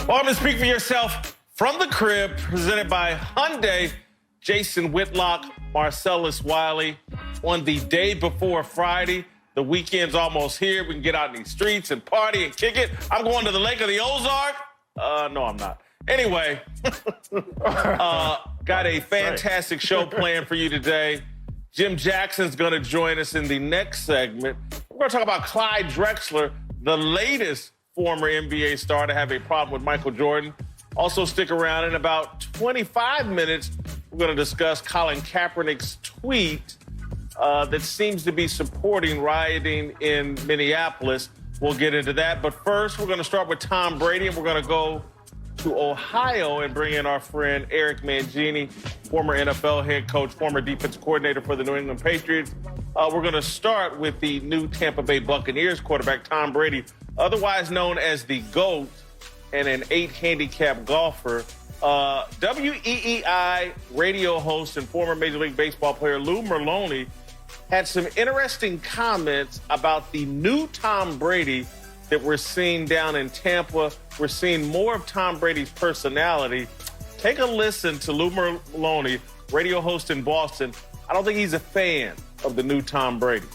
Welcome to Speak for Yourself from the crib, presented by Hyundai. Jason Whitlock, Marcellus Wiley, on the day before Friday. The weekend's almost here. We can get out in these streets and party and kick it. I'm going to the Lake of the Ozark. No, I'm not. Anyway, got a fantastic show planned for you today. Jim Jackson's going to join us in the next segment. We're going to talk about Clyde Drexler, the latest former NBA star to have a problem with Michael Jordan. Also stick around. In about 25 minutes, we're going to discuss Colin Kaepernick's tweet that seems to be supporting rioting in Minneapolis. We'll get into that. But first, we're going to start with Tom Brady, and we're going to go to Ohio and bring in our friend Eric Mangini, former NFL head coach, former defensive coordinator for the New England Patriots. We're going to start with the new Tampa Bay Buccaneers quarterback, Tom Brady, otherwise known as the GOAT and an 8 handicap golfer. WEEI radio host and former Major League Baseball player Lou Merloni had some interesting comments about the new Tom Brady that we're seeing down in Tampa. We're seeing more of Tom Brady's personality. Take a listen to Lou Merloni, radio host in Boston. I don't think he's a fan of the new Tom Brady.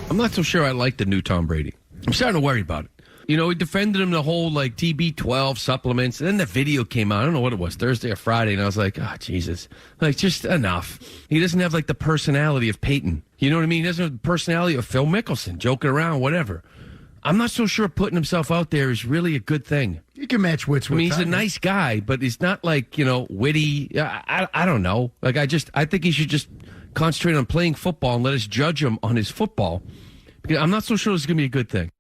I'm not so sure I like the new Tom Brady. I'm starting to worry about it. You know, he defended him the whole, like, TB12 supplements, and then the video came out. I don't know what it was, Thursday or Friday, and I was like, oh, Jesus. Like, just enough. He doesn't have, like, the personality of Peyton. You know what I mean? He doesn't have the personality of Phil Mickelson, joking around, whatever. I'm not so sure putting himself out there is really a good thing. You can match wits with he's a nice guy, but he's not, like, you know, witty. I don't know. Like, I think he should just concentrate on playing football and let us judge him on his football. Because I'm not so sure it's going to be a good thing.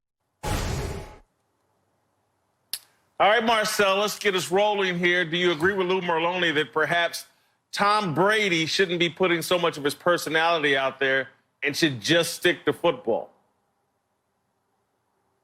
All right, Marcel, let's get us rolling here. Do you agree with Lou Merloni that perhaps Tom Brady shouldn't be putting so much of his personality out there and should just stick to football?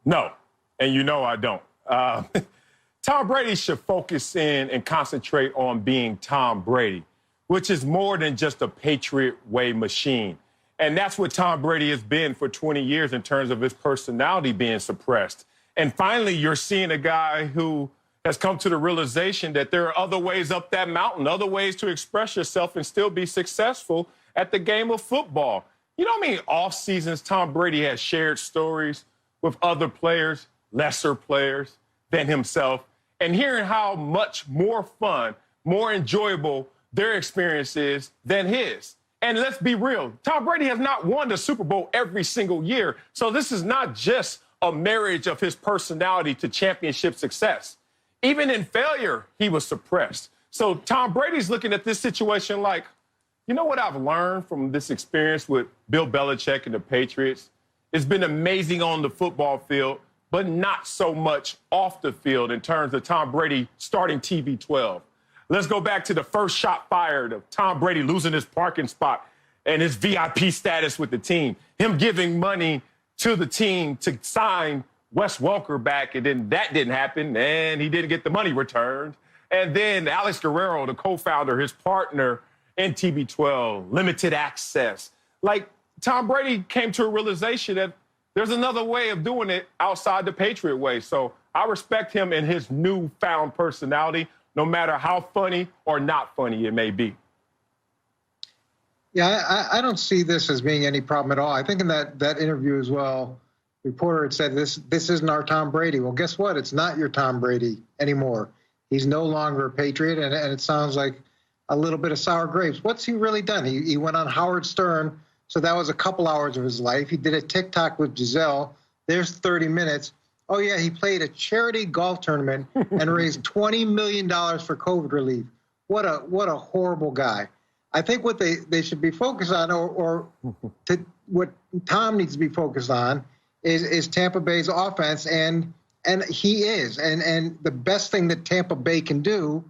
No, and you know I don't. Tom Brady should focus in and concentrate on being Tom Brady, which is more than just a Patriot way machine. And that's what Tom Brady has been for 20 years in terms of his personality being suppressed. And finally, you're seeing a guy who has come to the realization that there are other ways up that mountain, other ways to express yourself and still be successful at the game of football. You know how many off seasons Tom Brady has shared stories with other players, lesser players than himself, and hearing how much more fun, more enjoyable their experience is than his. And let's be real, Tom Brady has not won the Super Bowl every single year. So this is not just a marriage of his personality to championship success. Even in failure, he was suppressed. So Tom Brady's looking at this situation like, you know what I've learned from this experience with Bill Belichick and the Patriots? It's been amazing on the football field, but not so much off the field in terms of Tom Brady starting TB12. Let's go back to the first shot fired of Tom Brady losing his parking spot and his VIP status with the team. Him giving money to the team to sign Wes Welker back, and then that didn't happen, and he didn't get the money returned. And then Alex Guerrero, the co-founder, his partner in TB12, limited access. Like, Tom Brady came to a realization that there's another way of doing it outside the Patriot way. So I respect him and his newfound personality, no matter how funny or not funny it may be. Yeah, I don't see this as being any problem at all. I think in that interview as well, the reporter had said, this isn't our Tom Brady. Well, guess what? It's not your Tom Brady anymore. He's no longer a Patriot, and it sounds like a little bit of sour grapes. What's he really done? He went on Howard Stern, so that was a couple hours of his life. He did a TikTok with Giselle. There's 30 minutes. Oh, yeah, he played a charity golf tournament and raised $20 million for COVID relief. What a horrible guy. I think what they should be focused on, what Tom needs to be focused on, is Tampa Bay's offense, and he is. And the best thing that Tampa Bay can do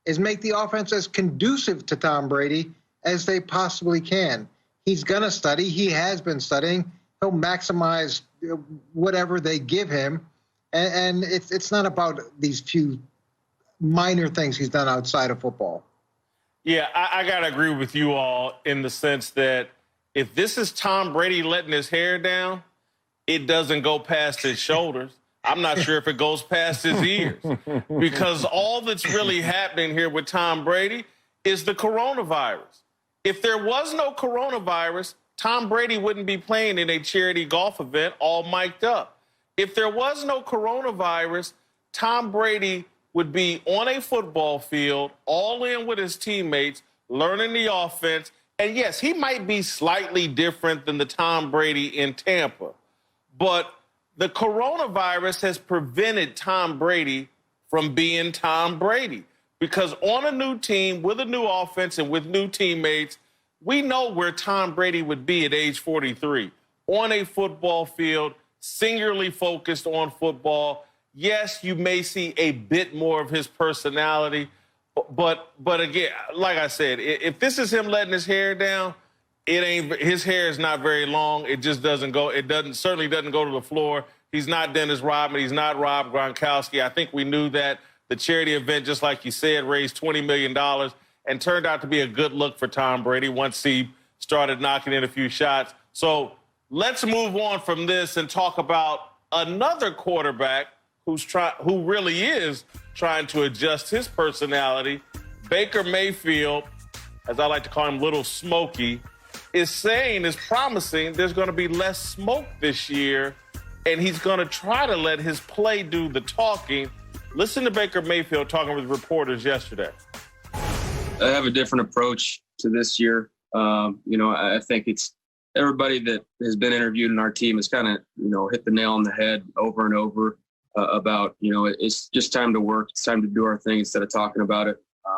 is make the offense as conducive to Tom Brady as they possibly can. He's going to study. He has been studying. He'll maximize whatever they give him. And it's not about these few minor things he's done outside of football. Yeah, I got to agree with you all in the sense that if this is Tom Brady letting his hair down, it doesn't go past his shoulders. I'm not sure if it goes past his ears, because all that's really happening here with Tom Brady is the coronavirus. If there was no coronavirus, Tom Brady wouldn't be playing in a charity golf event all mic'd up. If there was no coronavirus, Tom Brady would be on a football field, all in with his teammates, learning the offense. And yes, he might be slightly different than the Tom Brady in Tampa, but the coronavirus has prevented Tom Brady from being Tom Brady, because on a new team with a new offense and with new teammates, we know where Tom Brady would be at age 43, on a football field, singularly focused on football. Yes, you may see a bit more of his personality, but again, like I said, if this is him letting his hair down, his hair is not very long. It just doesn't go. Certainly doesn't go to the floor. He's not Dennis Rodman. He's not Rob Gronkowski. I think we knew that. The charity event, just like you said, raised $20 million and turned out to be a good look for Tom Brady once he started knocking in a few shots. So let's move on from this and talk about another quarterback who really is trying to adjust his personality. Baker Mayfield, as I like to call him, Little Smokey, is promising there's going to be less smoke this year, and he's going to try to let his play do the talking. Listen to Baker Mayfield talking with reporters yesterday. I have a different approach to this year. I think it's everybody that has been interviewed in our team has kind of, hit the nail on the head over and over about, it's just time to work. It's time to do our thing instead of talking about it.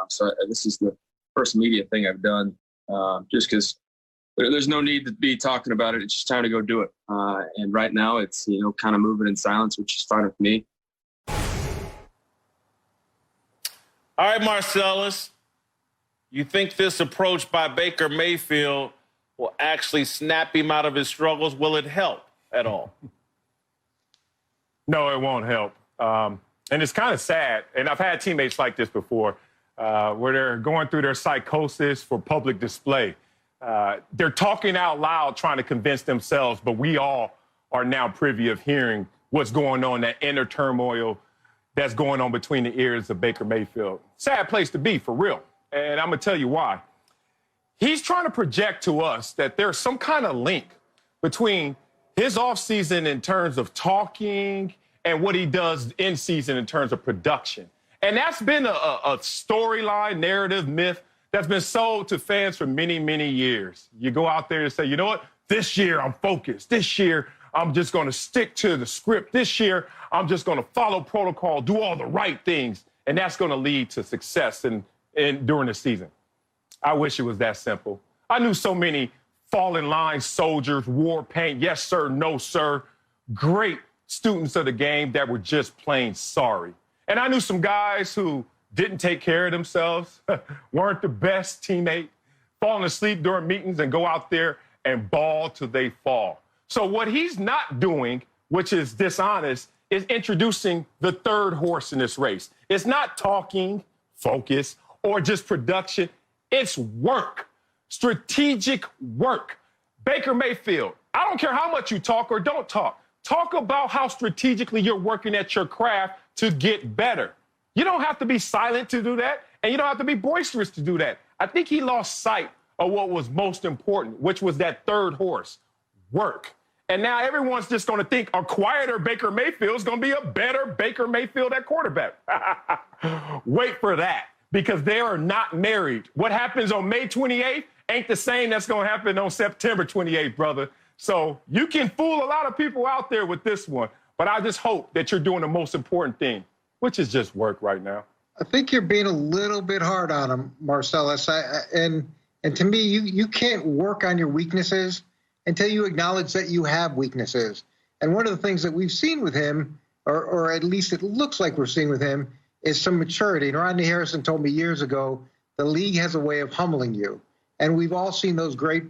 So this is the first media thing I've done just because there's no need to be talking about it. It's just time to go do it. And right now it's, kind of moving in silence, which is fine with me. All right, Marcellus, you think this approach by Baker Mayfield will actually snap him out of his struggles? Will it help at all? No, it won't help. And it's kind of sad. And I've had teammates like this before where they're going through their psychosis for public display. They're talking out loud, trying to convince themselves, but we all are now privy of hearing what's going on, that inner turmoil that's going on between the ears of Baker Mayfield. Sad place to be, for real. And I'm going to tell you why. He's trying to project to us that there's some kind of link between his offseason in terms of talking and what he does in season in terms of production. And that's been a storyline, narrative, myth that's been sold to fans for many, many years. You go out there and say, you know what? This year I'm focused. This year I'm just going to stick to the script. This year I'm just going to follow protocol, do all the right things, and that's going to lead to success during the season. I wish it was that simple. I knew so many fall in line soldiers, war paint, yes, sir, no, sir, great students of the game that were just plain sorry. And I knew some guys who didn't take care of themselves, weren't the best teammate, falling asleep during meetings and go out there and ball till they fall. So what he's not doing, which is dishonest, is introducing the third horse in this race. It's not talking, focus, or just production. It's work, strategic work. Baker Mayfield, I don't care how much you talk or don't talk. Talk about how strategically you're working at your craft to get better. You don't have to be silent to do that, and you don't have to be boisterous to do that. I think he lost sight of what was most important, which was that third horse, work. And now everyone's just going to think a quieter Baker Mayfield is going to be a better Baker Mayfield at quarterback. Wait for that, because they are not married. What happens on May 28th ain't the same that's going to happen on September 28th, brother. So you can fool a lot of people out there with this one, but I just hope that you're doing the most important thing, which is just work right now. I think you're being a little bit hard on him, Marcellus. And to me, you can't work on your weaknesses until you acknowledge that you have weaknesses. And one of the things that we've seen with him, or at least it looks like we're seeing with him, is some maturity. And Rodney Harrison told me years ago, the league has a way of humbling you. And we've all seen those great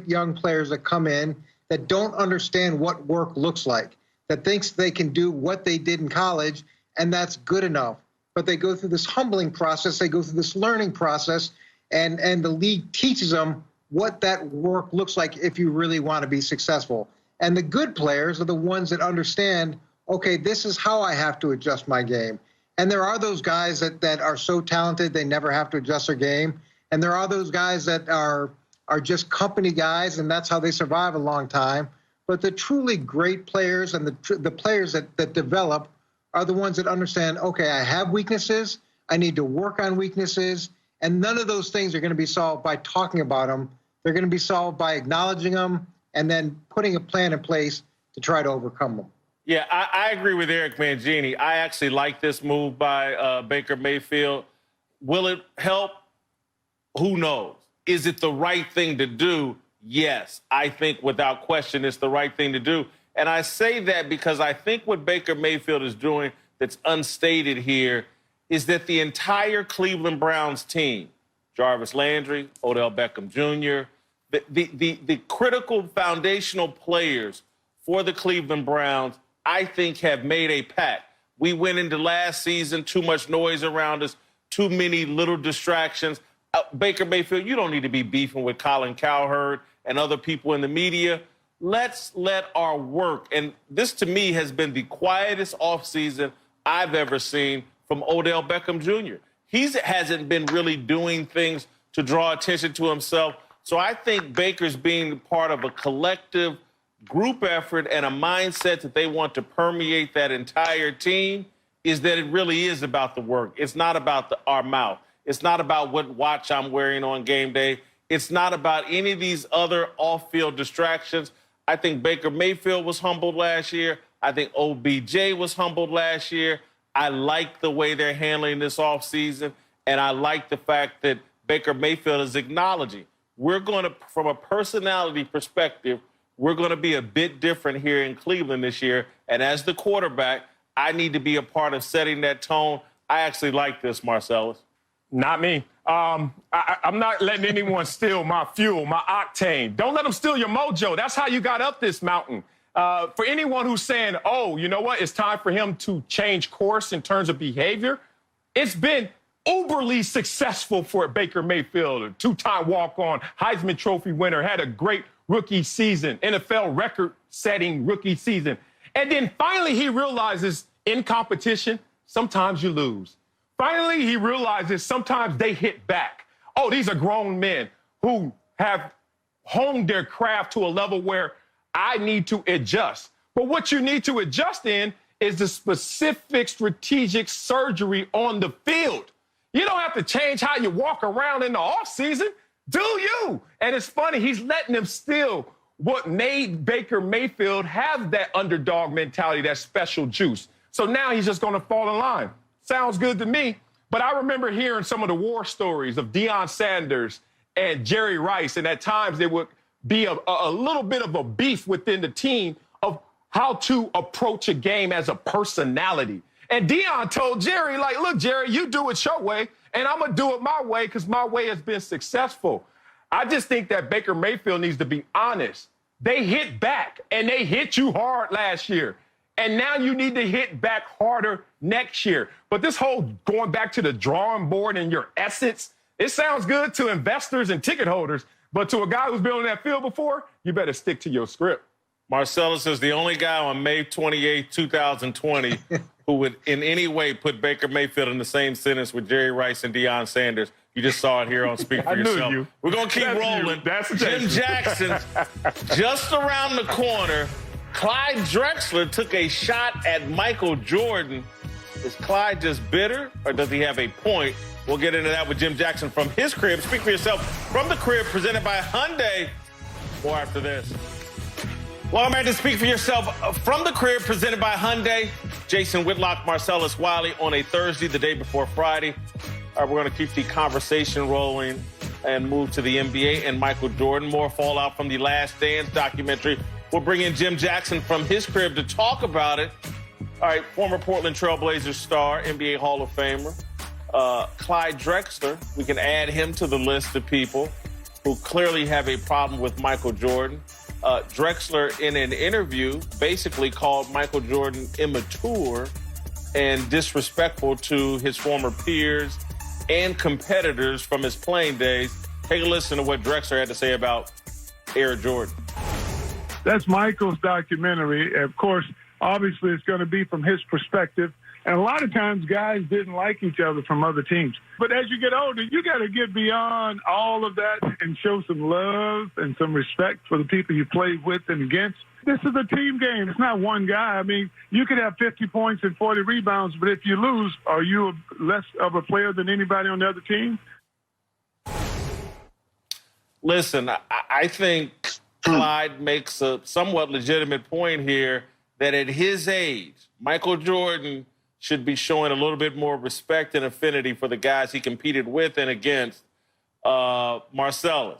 young players that come in that don't understand what work looks like, that thinks they can do what they did in college, and that's good enough. But they go through this humbling process, they go through this learning process, and the league teaches them what that work looks like if you really want to be successful. And the good players are the ones that understand okay, this is how I have to adjust my game. And there are those guys that are so talented they never have to adjust their game. And there are those guys that are just company guys, and that's how they survive a long time. But the truly great players and the players that develop are the ones that understand, okay, I have weaknesses, I need to work on weaknesses, and none of those things are going to be solved by talking about them. They're going to be solved by acknowledging them and then putting a plan in place to try to overcome them. Yeah, I agree with Eric Mangini. I actually like this move by Baker Mayfield. Will it help? Who knows? Is it the right thing to do? Yes, I think without question it's the right thing to do. And I say that because I think what Baker Mayfield is doing that's unstated here is that the entire Cleveland Browns team, Jarvis Landry, Odell Beckham Jr., the critical foundational players for the Cleveland Browns, I think, have made a pact. We went into last season, too much noise around us, too many little distractions. Baker Mayfield, you don't need to be beefing with Colin Kaepernick and other people in the media. Let's let our work. And this, to me, has been the quietest offseason I've ever seen from Odell Beckham Jr. He hasn't been really doing things to draw attention to himself. So I think Baker's being part of a collective group effort and a mindset that they want to permeate that entire team is that it really is about the work. It's not about our mouth. It's not about what watch I'm wearing on game day. It's not about any of these other off-field distractions. I think Baker Mayfield was humbled last year. I think OBJ was humbled last year. I like the way they're handling this offseason, and I like the fact that Baker Mayfield is acknowledging we're going to, from a personality perspective, we're going to be a bit different here in Cleveland this year. And as the quarterback, I need to be a part of setting that tone. I actually like this, Marcellus. Not me. I'm not letting anyone steal my fuel, my octane. Don't let them steal your mojo. That's how you got up this mountain. For anyone who's saying, oh, you know what, it's time for him to change course in terms of behavior, it's been uberly successful for Baker Mayfield, a two-time walk-on, Heisman Trophy winner, had a great rookie season, NFL record-setting rookie season. And then finally he realizes in competition, sometimes you lose. Finally, he realizes sometimes they hit back. Oh, these are grown men who have honed their craft to a level where I need to adjust. But what you need to adjust in is the specific strategic surgery on the field. You don't have to change how you walk around in the offseason. Do you? And it's funny, he's letting them steal what made Baker Mayfield have that underdog mentality, that special juice. So now he's just going to fall in line. Sounds good to me. But I remember hearing some of the war stories of Deion Sanders and Jerry Rice, and at times there would be a little bit of a beef within the team of how to approach a game as a personality. And Deion told Jerry, like, look, Jerry, you do it your way, and I'm going to do it my way because my way has been successful. I just think that Baker Mayfield needs to be honest. They hit back, and they hit you hard last year. And now you need to hit back harder next year. But this whole going back to the drawing board and your essence, it sounds good to investors and ticket holders. But to a guy who's been on that field before, you better stick to your script. Marcellus is the only guy on May 28, 2020, who would in any way put Baker Mayfield in the same sentence with Jerry Rice and Deion Sanders. You just saw it here on Speak for Yourself. You. We're going to keep rolling. Jim Jackson's just around the corner. Clyde Drexler took a shot at Michael Jordan. Is Clyde just bitter, or does he have a point? We'll get into that with Jim Jackson from his crib. Speak for Yourself from the crib, presented by Hyundai. More after this. Welcome back to Speak for Yourself from the crib, presented by Hyundai. Jason Whitlock, Marcellus Wiley on a Thursday, the day before Friday. All right, we're going to keep the conversation rolling and move to the NBA and Michael Jordan. More fallout from the Last Dance documentary. We'll bring in Jim Jackson from his crib to talk about it. All right, former Portland Trailblazers star, NBA Hall of Famer, Clyde Drexler. We can add him to the list of people who clearly have a problem with Michael Jordan. Drexler, in an interview, basically called Michael Jordan immature and disrespectful to his former peers and competitors from his playing days. Take a listen to what Drexler had to say about Air Jordan. That's Michael's documentary. Of course, obviously it's going to be from his perspective. And a lot of times guys didn't like each other from other teams. But as you get older, you got to get beyond all of that and show some love and some respect for the people you played with and against. This is a team game. It's not one guy. I mean, you could have 50 points and 40 rebounds, but if you lose, are you less of a player than anybody on the other team? Listen, I think Clyde makes a somewhat legitimate point here that at his age, Michael Jordan should be showing a little bit more respect and affinity for the guys he competed with and against. Marcellus,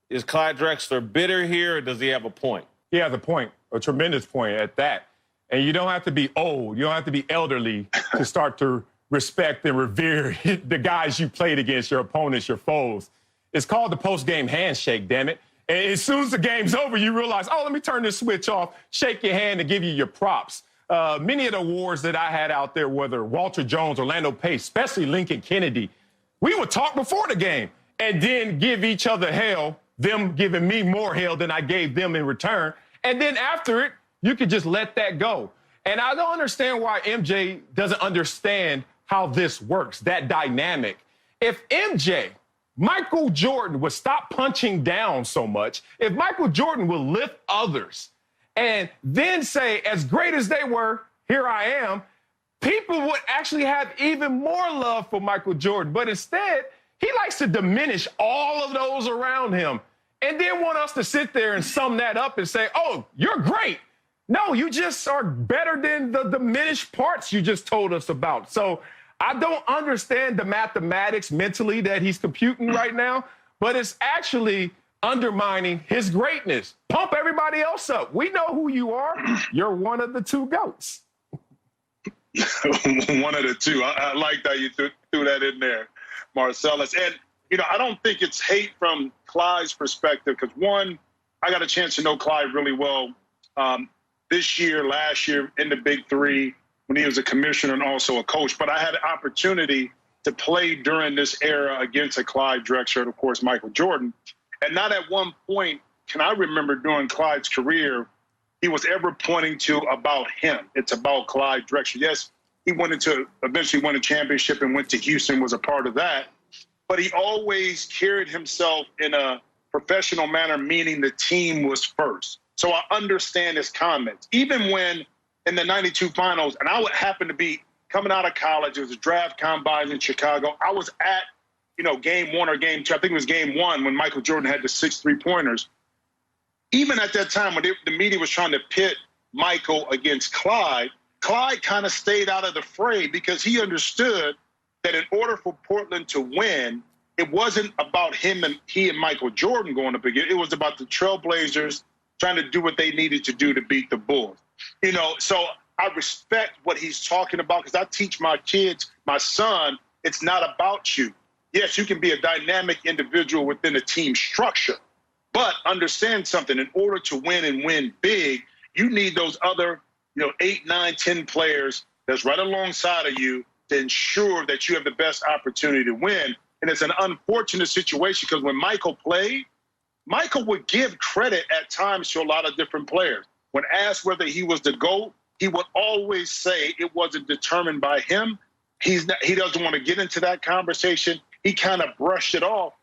is Clyde Drexler bitter here, or does he have a point? He has a point, a tremendous point at that. And you don't have to be old. You don't have to be elderly to start to respect and revere the guys you played against, your opponents, your foes. It's called the post-game handshake, damn it. And as soon as the game's over, you realize, oh, let me turn this switch off, shake your hand, and give you your props. Many of the awards that I had out there, whether Walter Jones, Orlando Pace, especially Lincoln Kennedy, we would talk before the game and then give each other hell, them giving me more hell than I gave them in return. And then after it, you could just let that go. And I don't understand why MJ doesn't understand how this works, that dynamic. If MJ, Michael Jordan, would stop punching down so much, if Michael Jordan would lift others and then say, as great as they were, here I am, people would actually have even more love for Michael Jordan. But instead, he likes to diminish all of those around him and then want us to sit there and sum that up and say, oh, you're great. No, you just are better than the diminished parts you just told us about. So I don't understand the mathematics mentally that he's computing right now, but it's actually undermining his greatness. Pump everybody else up. We know who you are. You're one of the two GOATs. One of the two. I like that you threw that in there, Marcellus. And, you know, I don't think it's hate from Clyde's perspective because, one, I got a chance to know Clyde really well this year, last year in the Big Three when he was a commissioner and also a coach. But I had an opportunity to play during this era against a Clyde Drexler and, of course, Michael Jordan. And not at one point can I remember during Clyde's career he was ever pointing to about him. It's about Clyde Drexler. Yes, he wanted to eventually win a championship and went to Houston, was a part of that. But he always carried himself in a professional manner, meaning the team was first. So I understand his comments. Even when in the 92 finals, and I would happen to be coming out of college, it was a draft combine in Chicago. I was at, you know, game one or game two. I think it was game one when Michael Jordan had the 6 3-pointers. Even at that time when the media was trying to pit Michael against Clyde, Clyde kind of stayed out of the fray because he understood that in order for Portland to win, it wasn't about he and Michael Jordan going up again. It was about the Trailblazers trying to do what they needed to do to beat the Bulls. You know, so I respect what he's talking about because I teach my kids, my son, it's not about you. Yes, you can be a dynamic individual within a team structure, but understand something. In order to win and win big, you need those other, 8, 9, 10 players that's right alongside of you to ensure that you have the best opportunity to win. And it's an unfortunate situation because when Michael played, Michael would give credit at times to a lot of different players. When asked whether he was the GOAT, he would always say it wasn't determined by him. He doesn't want to get into that conversation. He kind of brushed it off.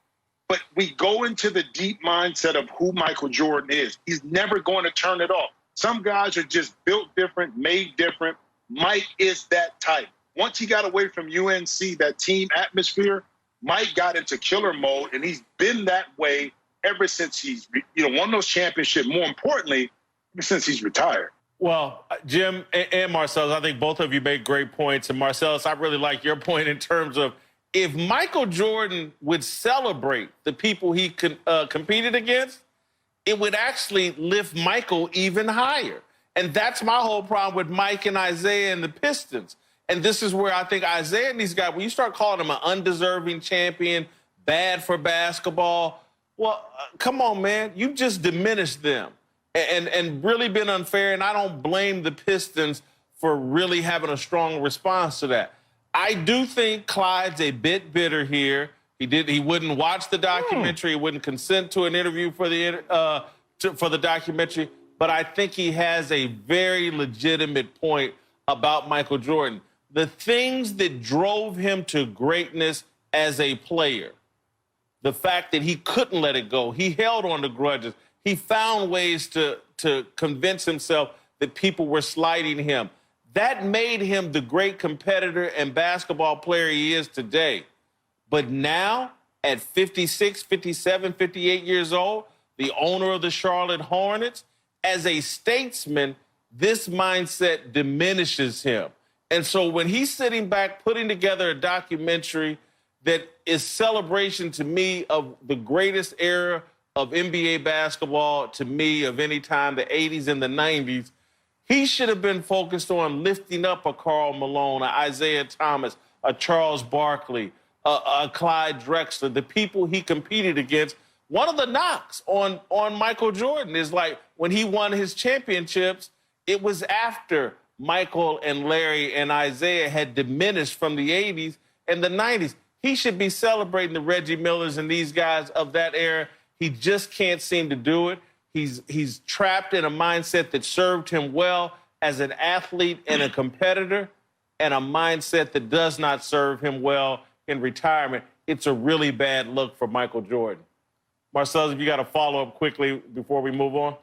But we go into the deep mindset of who Michael Jordan is. He's never going to turn it off. Some guys are just built different, made different. Mike is that type. Once he got away from UNC, that team atmosphere, Mike got into killer mode, and he's been that way ever since he's won those championships. More importantly, ever since he's retired. Well, Jim and Marcellus, I think both of you made great points. And Marcellus, I really like your point in terms of if Michael Jordan would celebrate the people he competed against, it would actually lift Michael even higher. And that's my whole problem with Mike and Isaiah and the Pistons. And this is where I think Isaiah and these guys, when you start calling them an undeserving champion, bad for basketball, well, come on, man. You've just diminished them and really been unfair. And I don't blame the Pistons for really having a strong response to that. I do think Clyde's a bit bitter here. He wouldn't watch the documentary. He wouldn't consent to an interview for the documentary. but I think he has a very legitimate point about Michael Jordan. The things that drove him to greatness as a player, the fact that he couldn't let it go, he held on to grudges, he found ways to convince himself that people were slighting him. That made him the great competitor and basketball player he is today. But now, at 56, 57, 58 years old, the owner of the Charlotte Hornets, as a statesman, this mindset diminishes him. And so when he's sitting back putting together a documentary that is celebration to me of the greatest era of NBA basketball, to me, of any time, the 80s and the 90s, he should have been focused on lifting up a Karl Malone, a Isaiah Thomas, a Charles Barkley, a Clyde Drexler, the people he competed against. One of the knocks on Michael Jordan is like when he won his championships, it was after Michael and Larry and Isaiah had diminished from the 80s and the 90s. He should be celebrating the Reggie Millers and these guys of that era. He just can't seem to do it. He's trapped in a mindset that served him well as an athlete and a competitor, and a mindset that does not serve him well in retirement. It's a really bad look for Michael Jordan. Marcellus, if you got to follow up quickly before we move on.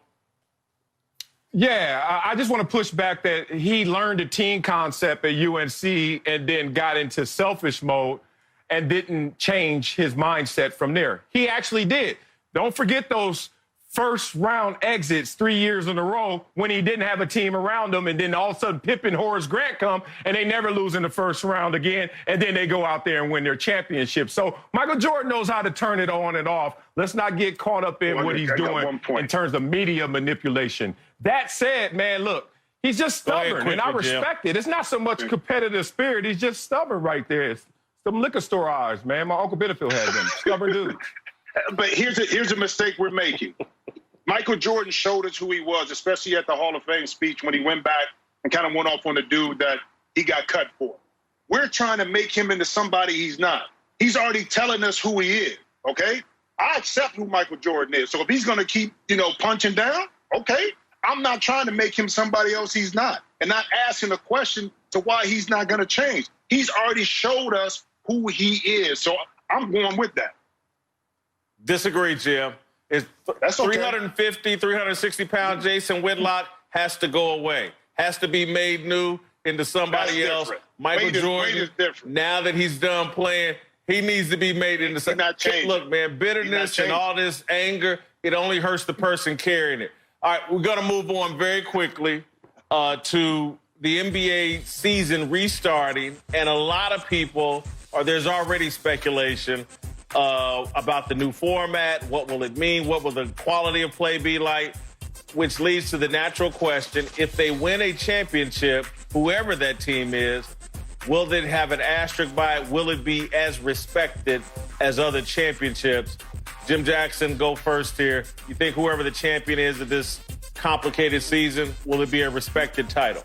Yeah, I just want to push back that he learned the team concept at UNC and then got into selfish mode and didn't change his mindset from there. He actually did. Don't forget those first-round exits 3 years in a row when he didn't have a team around him, and then all of a sudden Pip and Horace Grant come, and they never lose in the first round again, and then they go out there and win their championship. So Michael Jordan knows how to turn it on and off. Let's not get caught up in what he's doing in terms of media manipulation. That said, man, look, he's just stubborn, and I respect it. It's not so much competitive spirit. He's just stubborn right there. It's some liquor store eyes, man. My Uncle Benefield had them. Stubborn dude. But here's a mistake we're making. Michael Jordan showed us who he was, especially at the Hall of Fame speech when he went back and kind of went off on the dude that he got cut for. We're trying to make him into somebody he's not. He's already telling us who he is, okay? I accept who Michael Jordan is. So if he's going to keep, punching down, okay. I'm not trying to make him somebody else he's not, and not asking a question to why he's not going to change. He's already showed us who he is. So I'm going with that. Disagree, Jim. That's 350, 360-pound Jason Whitlock has to go away, has to be made new into somebody else. Michael Jordan, now that he's done playing, he needs to be made into something. Look, man, bitterness and all this anger, it only hurts the person carrying it. All right, we're going to move on very quickly to the NBA season restarting, and a lot of people, or there's already speculation about the new format. What will it mean? What will the quality of play be like? Which leads to the natural question, if they win a championship, whoever that team is, will they have an asterisk by it? Will it be as respected as other championships? Jim Jackson, go first here. You think whoever the champion is of this complicated season, will it be a respected title?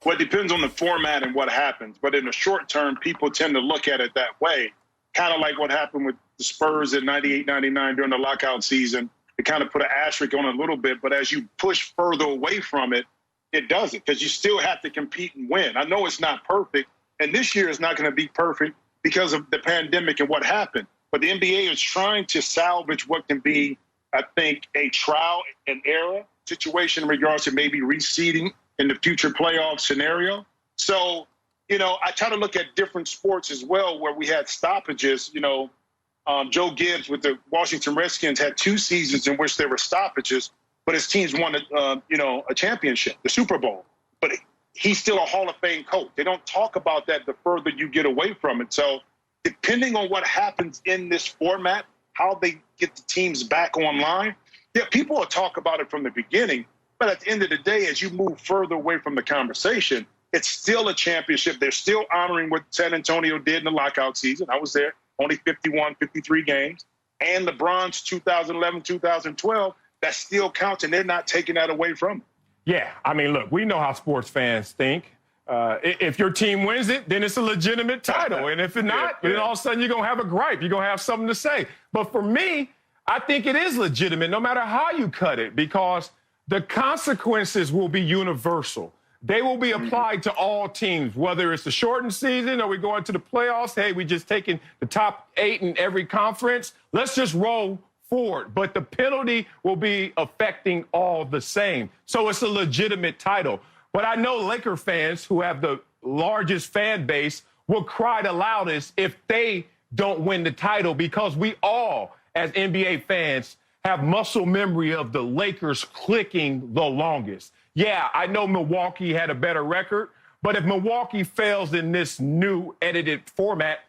Well, it depends on the format and what happens. But in the short term, people tend to look at it that way. Kind of like what happened with the Spurs in 98, 99 during the lockout season. It kind of put an asterisk on it a little bit. But as you push further away from it, it doesn't, because you still have to compete and win. I know it's not perfect, and this year is not going to be perfect because of the pandemic and what happened. But the NBA is trying to salvage what can be, I think, a trial and error situation in regards to maybe reseeding in the future playoff scenario. So, I try to look at different sports as well where we had stoppages. Joe Gibbs with the Washington Redskins had 2 seasons in which there were stoppages, but his teams won a championship, the Super Bowl. But he's still a Hall of Fame coach. They don't talk about that the further you get away from it. So depending on what happens in this format, how they get the teams back online, yeah, people will talk about it from the beginning. But at the end of the day, as you move further away from the conversation, it's still a championship. They're still honoring what San Antonio did in the lockout season. I was there, only 53 games. And LeBron's 2011, 2012, that still counts, and they're not taking that away from them. Yeah, I mean, look, we know how sports fans think. If your team wins it, then it's a legitimate title. And if it's not, then all of a sudden you're going to have a gripe. You're going to have something to say. But for me, I think it is legitimate no matter how you cut it, because the consequences will be universal. They will be applied to all teams, whether it's the shortened season or we go into the playoffs. Hey, we just taking the top 8 in every conference. Let's just roll forward. But the penalty will be affecting all the same. So it's a legitimate title. But I know Laker fans who have the largest fan base will cry the loudest if they don't win the title, because we all, as NBA fans, have muscle memory of the Lakers clicking the longest. Yeah, I know Milwaukee had a better record, but if Milwaukee fails in this new edited format,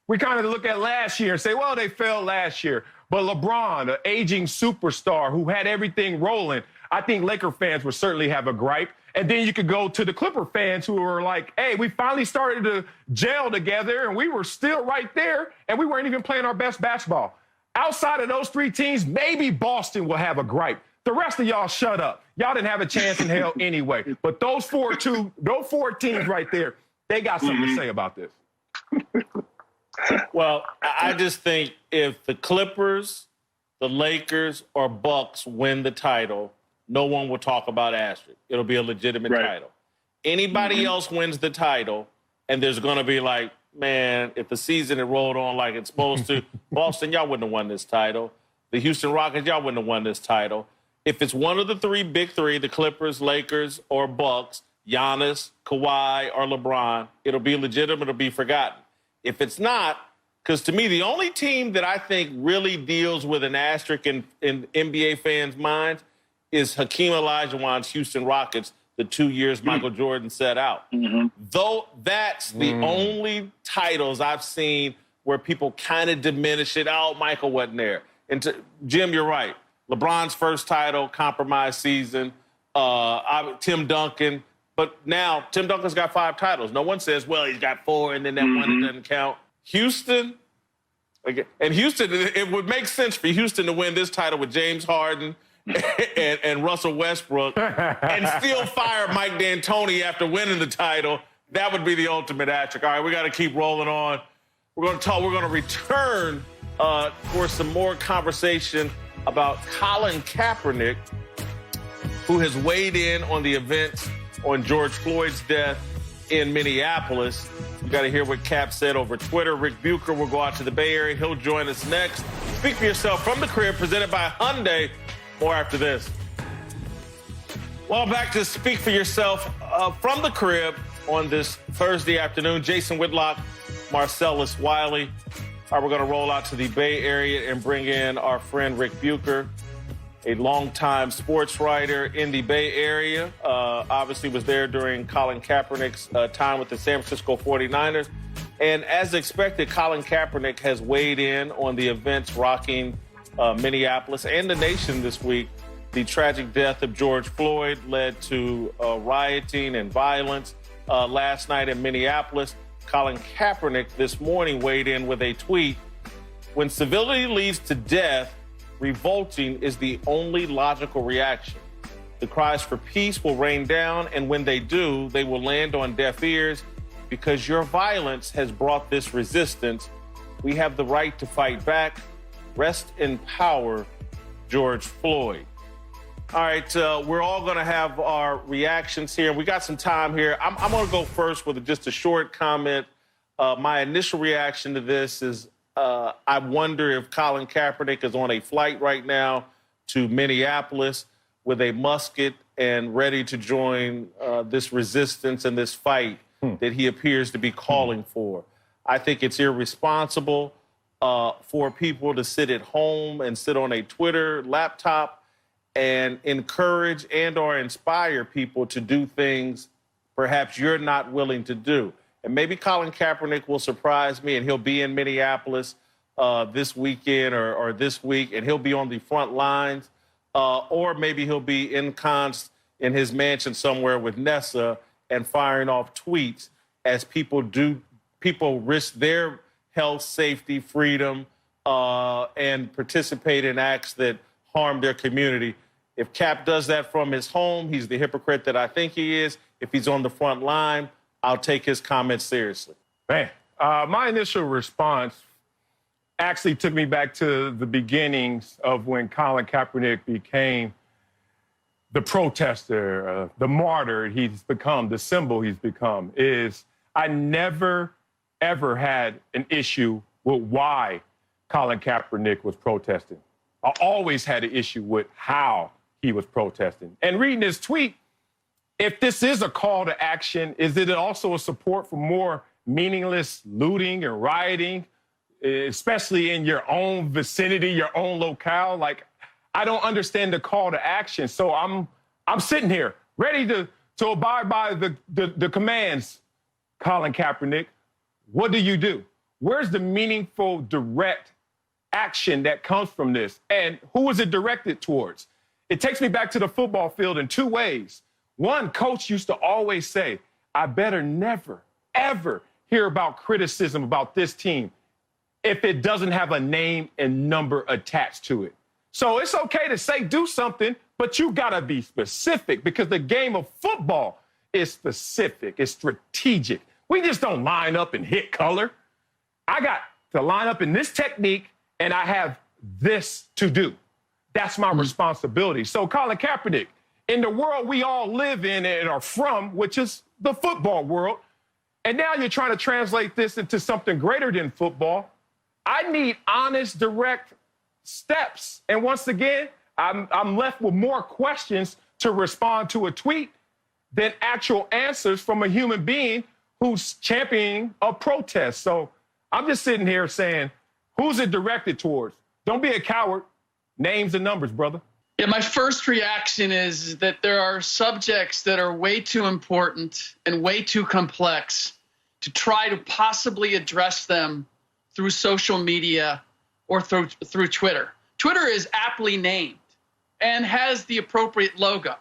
we kind of look at last year and say, well, they failed last year. But LeBron, an aging superstar who had everything rolling, I think Laker fans would certainly have a gripe. And then you could go to the Clipper fans who are like, hey, we finally started to gel together and we were still right there and we weren't even playing our best basketball. Outside of those 3 teams, maybe Boston will have a gripe. The rest of y'all shut up. Y'all didn't have a chance in hell anyway. But those 4 teams right there, they got something to say about this. Well, I just think if the Clippers, the Lakers, or Bucks win the title, no one will talk about asterisk. It'll be a legitimate title. Anybody else wins the title, and there's going to be like, man, if the season had rolled on like it's supposed to, Boston, y'all wouldn't have won this title. The Houston Rockets, y'all wouldn't have won this title. If it's one of the 3 big 3, the Clippers, Lakers, or Bucks, Giannis, Kawhi, or LeBron, it'll be legitimate, it'll be forgotten. If it's not, because to me, the only team that I think really deals with an asterisk in NBA fans' minds is Hakeem Olajuwon's Houston Rockets, the 2 years Michael Jordan set out. Though that's the only titles I've seen where people kind of diminish it. Oh, Michael wasn't there. And Jim, you're right. LeBron's first title, compromised season. Tim Duncan. But now Tim Duncan's got 5 titles. No one says, well, he's got 4 and then that one doesn't count. Houston, and Houston, it would make sense for Houston to win this title with James Harden and Russell Westbrook and still fire Mike D'Antoni after winning the title. That would be the ultimate asterisk. All right, we got to keep rolling on. We're going to return for some more conversation about Colin Kaepernick, who has weighed in on the events on George Floyd's death in Minneapolis. You got to hear what Cap said over Twitter. Rick Bucher will go out to the Bay Area. He'll join us next. Speak for Yourself from the Crib, presented by Hyundai. More after this. Well, back to Speak for Yourself from the Crib on this Thursday afternoon. Jason Whitlock, Marcellus Wiley. All right, we're going to roll out to the Bay Area and bring in our friend Rick Bucher, a longtime sports writer in the Bay Area. Obviously was there during Colin Kaepernick's time with the San Francisco 49ers. And as expected, Colin Kaepernick has weighed in on the events rocking Minneapolis and the nation this week. The tragic death of George Floyd led to rioting and violence last night in Minneapolis. Colin Kaepernick this morning weighed in with a tweet. When civility leads to death, revolting is the only logical reaction. The cries for peace will rain down, and when they do, they will land on deaf ears because your violence has brought this resistance. We have the right to fight back. Rest in power, George Floyd. All right, we're all going to have our reactions here. We got some time here. I'm going to go first with just a short comment. My initial reaction to this is I wonder if Colin Kaepernick is on a flight right now to Minneapolis with a musket and ready to join this resistance and this fight that he appears to be calling for. I think it's irresponsible for people to sit at home and sit on a Twitter laptop and encourage and or inspire people to do things perhaps you're not willing to do. And maybe Colin Kaepernick will surprise me and he'll be in Minneapolis this weekend or this week, and he'll be on the front lines. Or maybe he'll be ensconced in his mansion somewhere with Nessa and firing off tweets as people risk their health, safety, freedom, and participate in acts that harm their community. If Cap does that from his home, he's the hypocrite that I think he is. If he's on the front line, I'll take his comments seriously. Man, my initial response actually took me back to the beginnings of when Colin Kaepernick became the protester, the martyr he's become, the symbol he's become, is I never, ever had an issue with why Colin Kaepernick was protesting. I always had an issue with how he was protesting. And reading his tweet, if this is a call to action, is it also a support for more meaningless looting and rioting, especially in your own vicinity, your own locale? Like, I don't understand the call to action. So I'm sitting here ready to abide by the commands. Colin Kaepernick, what do you do? Where's the meaningful, direct action that comes from this? And who is it directed towards? It takes me back to the football field in two ways. One, coach used to always say, I better never, ever hear about criticism about this team if it doesn't have a name and number attached to it. So it's okay to say do something, but you got to be specific, because the game of football is specific. It's strategic. We just don't line up and hit color. I got to line up in this technique, and I have this to do. That's my responsibility. So Colin Kaepernick, in the world we all live in and are from, which is the football world, and now you're trying to translate this into something greater than football, I need honest, direct steps. And once again, I'm left with more questions to respond to a tweet than actual answers from a human being who's championing a protest. So I'm just sitting here saying, who's it directed towards? Don't be a coward. Names and numbers, brother. Yeah, my first reaction is that there are subjects that are way too important and way too complex to try to possibly address them through social media or through Twitter. Twitter is aptly named and has the appropriate logo.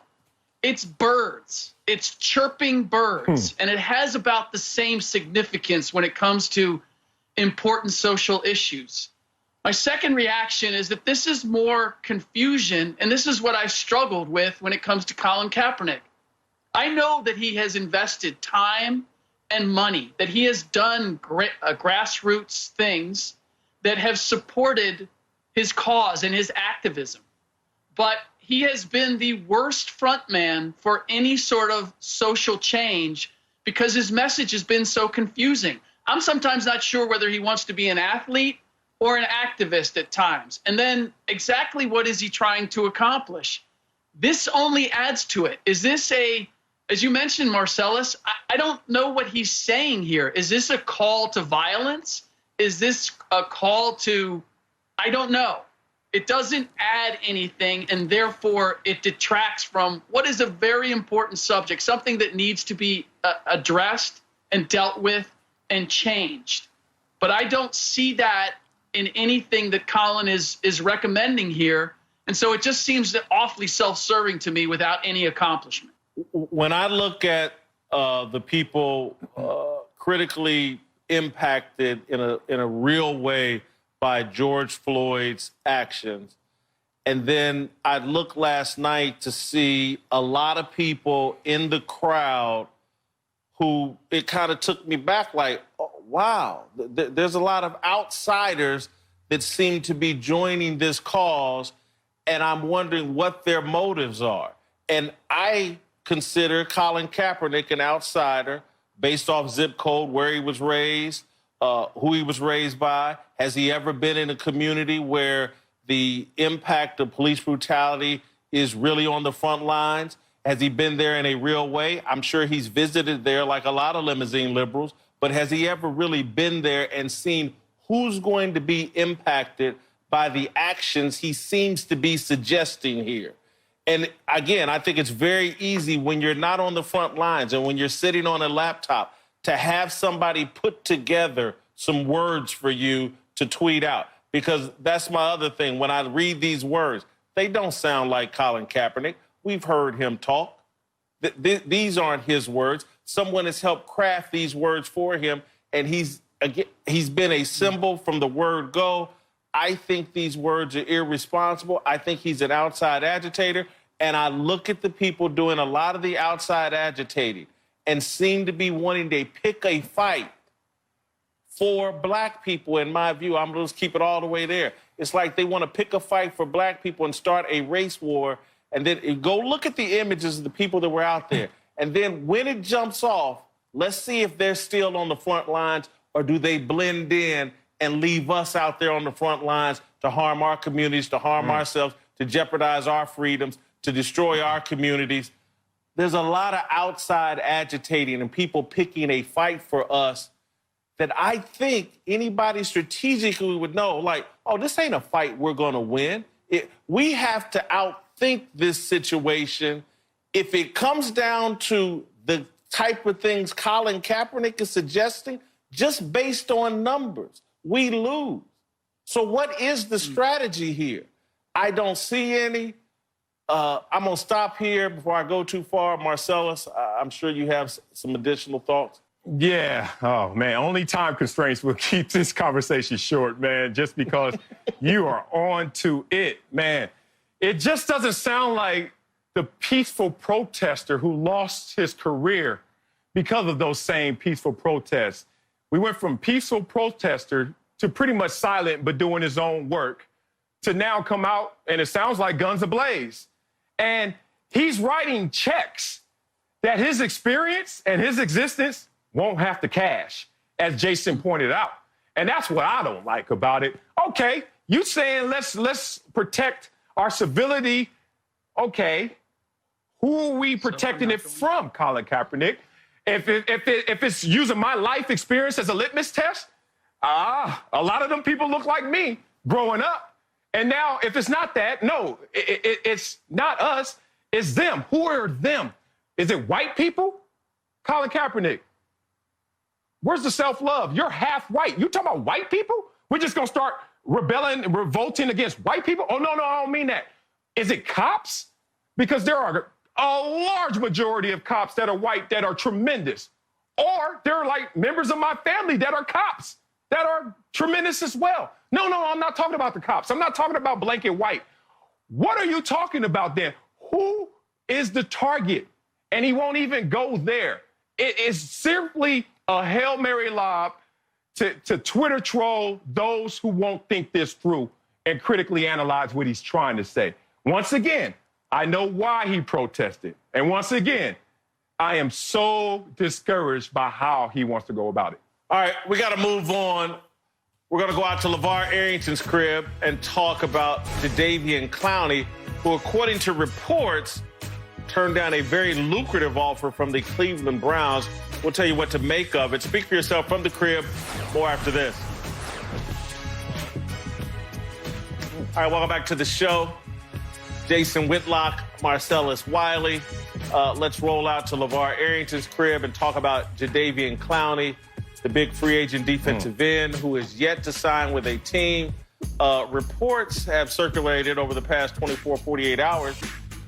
It's birds. It's chirping birds. And it has about the same significance when it comes to important social issues. My second reaction is that this is more confusion, and this is what I struggled with when it comes to Colin Kaepernick. I know that he has invested time and money, that he has done grassroots things that have supported his cause and his activism. But he has been the worst frontman for any sort of social change because his message has been so confusing. I'm sometimes not sure whether he wants to be an athlete or an activist at times. And then exactly what is he trying to accomplish? This only adds to it. Is this as you mentioned, Marcellus, I don't know what he's saying here. Is this a call to violence? Is this a call to, I don't know. It doesn't add anything, and therefore it detracts from what is a very important subject, something that needs to be addressed and dealt with and changed. But I don't see that in anything that Colin is recommending here. And so it just seems awfully self-serving to me without any accomplishment. When I look at the people critically impacted in a real way by George Floyd's actions, and then I looked last night to see a lot of people in the crowd who it kind of took me back like, oh, wow, there's a lot of outsiders that seem to be joining this cause, and I'm wondering what their motives are. And I consider Colin Kaepernick an outsider based off zip code, where he was raised, who he was raised by. Has he ever been in a community where the impact of police brutality is really on the front lines? Has he been there in a real way? I'm sure he's visited there like a lot of limousine liberals, but has he ever really been there and seen who's going to be impacted by the actions he seems to be suggesting here? And again, I think it's very easy when you're not on the front lines and when you're sitting on a laptop to have somebody put together some words for you to tweet out, because that's my other thing. When I read these words, they don't sound like Colin Kaepernick. We've heard him talk. These aren't his words. Someone has helped craft these words for him, and he's been a symbol from the word go. I think these words are irresponsible. I think he's an outside agitator, and I look at the people doing a lot of the outside agitating and seem to be wanting to pick a fight for black people, in my view. I'm going to keep it all the way there. It's like they want to pick a fight for black people and start a race war, And then go look at the images of the people that were out there. And then when it jumps off, let's see if they're still on the front lines or do they blend in and leave us out there on the front lines to harm our communities, to harm ourselves, to jeopardize our freedoms, to destroy our communities. There's a lot of outside agitating and people picking a fight for us that I think anybody strategically would know, like, oh, this ain't a fight we're going to win. We have to outthink this situation. If it comes down to the type of things Colin Kaepernick is suggesting, just based on numbers, we lose. So what is the strategy here? I don't see any. I'm going to stop here before I go too far. Marcellus, I'm sure you have some additional thoughts. Yeah. Oh, man. Only time constraints will keep this conversation short, man, just because you are on to it, man. It just doesn't sound like the peaceful protester who lost his career because of those same peaceful protests. We went from peaceful protester to pretty much silent but doing his own work to now come out and it sounds like guns ablaze. And he's writing checks that his experience and his existence won't have to cash, as Jason pointed out. And that's what I don't like about it. Okay, you saying let's protect our civility. Okay, who are we protecting it from, Colin Kaepernick? If it's using my life experience as a litmus test, a lot of them people look like me growing up. And now if it's not that, no, it's not us, it's them. Who are them? Is it white people? Colin Kaepernick, where's the self-love? You're half white. You talking about white people? We're just going to start rebelling and revolting against white people? Oh, no, I don't mean that. Is it cops? Because there are a large majority of cops that are white that are tremendous. Or they're like members of my family that are cops that are tremendous as well. No, I'm not talking about the cops. I'm not talking about blanket white. What are you talking about then? Who is the target? And he won't even go there. It is simply a Hail Mary lob to Twitter troll those who won't think this through and critically analyze what he's trying to say. Once again, I know why he protested. And once again, I am so discouraged by how he wants to go about it. All right, we got to move on. We're going to go out to LeVar Arrington's crib and talk about Jadeveon Clowney, who, according to reports, turned down a very lucrative offer from the Cleveland Browns. We'll tell you what to make of it. Speak for yourself from the crib. More after this. All right, welcome back to the show. Jason Whitlock, Marcellus Wiley. Let's roll out to LeVar Arrington's crib and talk about Jadeveon Clowney, the big free agent defensive end who is yet to sign with a team. Reports have circulated over the past 24, 48 hours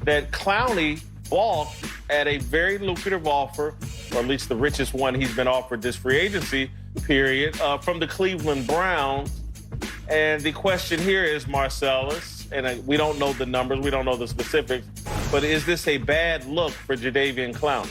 that Clowney balked at a very lucrative offer, or at least the richest one he's been offered this free agency period, from the Cleveland Browns. And the question here is, Marcellus, and we don't know the numbers, we don't know the specifics, but is this a bad look for Jadeveon Clowney?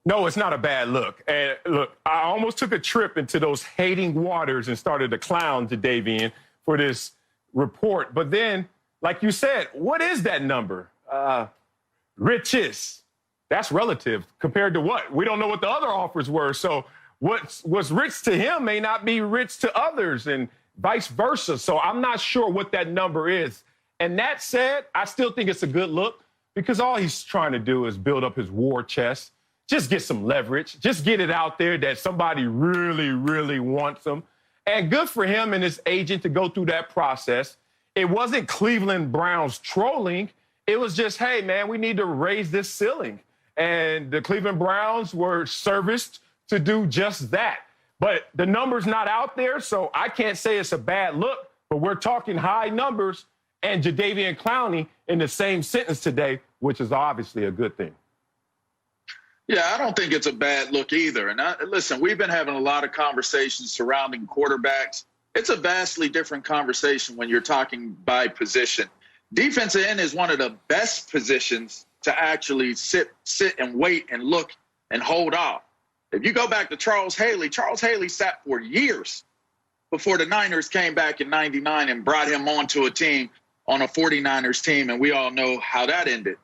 No, it's not a bad look. And look, I almost took a trip into those hating waters and started to clown Jadeveon for this report. But then, like you said, what is that number? Richest. That's relative compared to what? We don't know what the other offers were. So what's rich to him may not be rich to others and vice versa. So I'm not sure what that number is. And that said, I still think it's a good look because all he's trying to do is build up his war chest, just get some leverage, just get it out there that somebody really, really wants him. And good for him and his agent to go through that process. It wasn't Cleveland Browns trolling. It was just, hey, man, we need to raise this ceiling. And the Cleveland Browns were serviced to do just that. But the number's not out there, so I can't say it's a bad look. But we're talking high numbers and Jadeveon Clowney in the same sentence today, which is obviously a good thing. Yeah, I don't think it's a bad look either. And listen, we've been having a lot of conversations surrounding quarterbacks. It's a vastly different conversation when you're talking by position. Defensive end is one of the best positions to actually sit and wait and look and hold off. If you go back to Charles Haley sat for years before the Niners came back in '99 and brought him onto a team on a 49ers team, and we all know how that ended.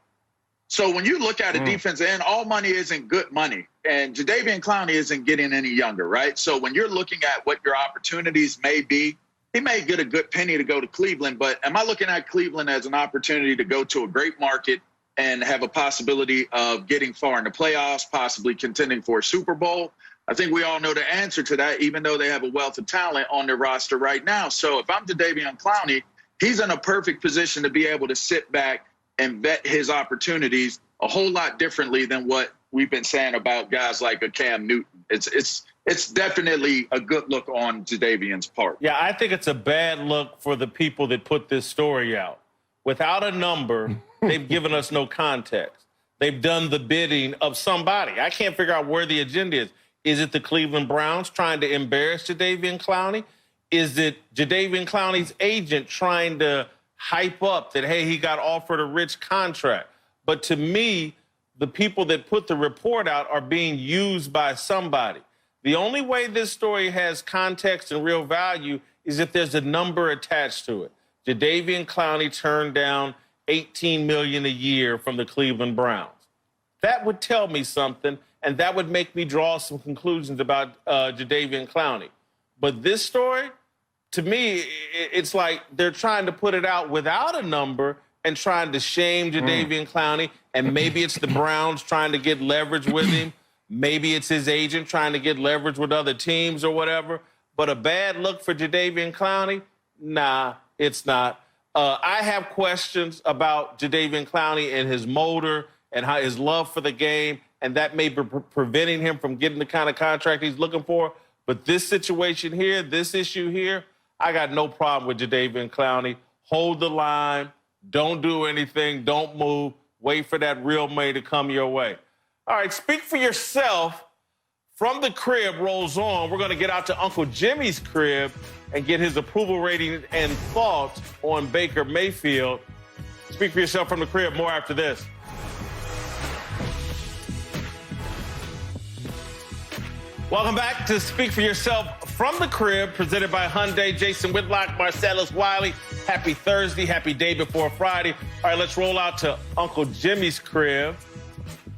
So when you look at a defense end, all money isn't good money. And Jadeveon Clowney isn't getting any younger, right? So when you're looking at what your opportunities may be, he may get a good penny to go to Cleveland, but am I looking at Cleveland as an opportunity to go to a great market and have a possibility of getting far in the playoffs, possibly contending for a Super Bowl? I think we all know the answer to that, even though they have a wealth of talent on their roster right now. So if I'm Jadeveon Clowney, he's in a perfect position to be able to sit back and vet his opportunities a whole lot differently than what we've been saying about guys like a Cam Newton. It's definitely a good look on Jadeveon's part. Yeah, I think it's a bad look for the people that put this story out. Without a number, they've given us no context. They've done the bidding of somebody. I can't figure out where the agenda is. Is it the Cleveland Browns trying to embarrass Jadeveon Clowney? Is it Jadeveon Clowney's agent trying to hype up that, hey, he got offered a rich contract? But to me, the people that put the report out are being used by somebody. The only way this story has context and real value is if there's a number attached to it. Jadeveon Clowney turned down $18 million a year from the Cleveland Browns. That would tell me something, and that would make me draw some conclusions about Jadeveon Clowney. But this story, to me, it's like they're trying to put it out without a number and trying to shame Jadeveon Clowney, and maybe it's the Browns trying to get leverage with him. Maybe it's his agent trying to get leverage with other teams or whatever. But a bad look for Jadeveon Clowney? Nah, it's not. I have questions about Jadeveon Clowney and his motor and how his love for the game, and that may be preventing him from getting the kind of contract he's looking for. But this situation here, this issue here, I got no problem with Jadeveon Clowney. Hold the line. Don't do anything. Don't move. Wait for that real money to come your way. All right, speak for yourself. From the crib rolls on. We're going to get out to Uncle Jimmy's crib and get his approval rating and thoughts on Baker Mayfield. Speak for yourself from the crib. More after this. Welcome back to Speak for Yourself from the crib, presented by Hyundai. Jason Whitlock, Marcellus Wiley. Happy Thursday, happy day before Friday. All right, let's roll out to Uncle Jimmy's crib,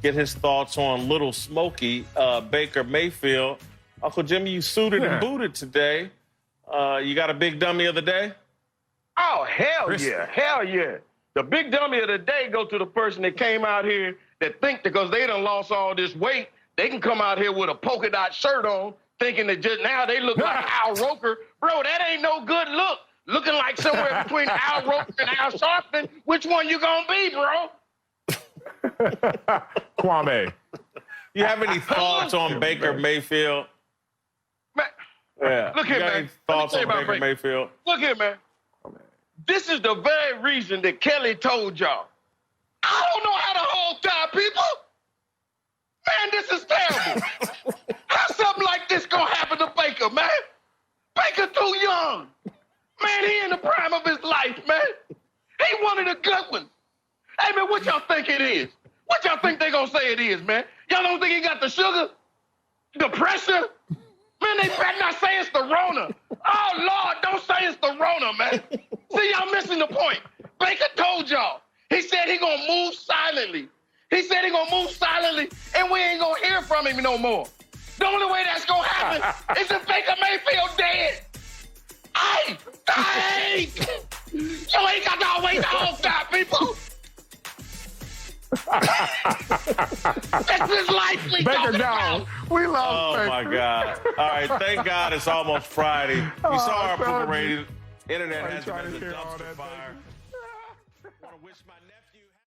get his thoughts on Little Smokey, Baker Mayfield. Uncle Jimmy, you suited and booted today. You got a big dummy of the day? Oh, hell yeah. Hell yeah. The big dummy of the day goes to the person that came out here that think because they done lost all this weight, they can come out here with a polka dot shirt on, thinking that just now they look like Al Roker. Bro, that ain't no good look. Looking like somewhere between Al Roker and Al Sharpton. Which one you gonna be, bro? Kwame. You have any thoughts on Baker Mayfield? Man, yeah. Look here, man. Thoughts on Baker Mayfield? Look here, man. This is the very reason that Kelly told y'all, I don't know how to hold down people. Man, this is terrible. How something like this gonna happen to Baker, man? Baker too young. Man, he in the prime of his life, man. He one of the good ones. Hey, man, what y'all think it is? What y'all think they gonna say it is, man? Y'all don't think he got the sugar? The pressure? Man, they better not say it's the Rona. Oh, Lord, don't say it's the Rona, man. See, y'all missing the point. Baker told y'all. He said he gonna move silently. He said he gonna move silently, and we ain't gonna hear from him no more. The only way that's gonna happen is if Baker Mayfield dead. Hey! You ain't got to wait the whole time, people. This is life we Baker down. We lost Baker. Oh, my God. All right, thank God it's almost Friday. We saw our approval rating. Internet has been a dumpster fire. I want to wish my nephew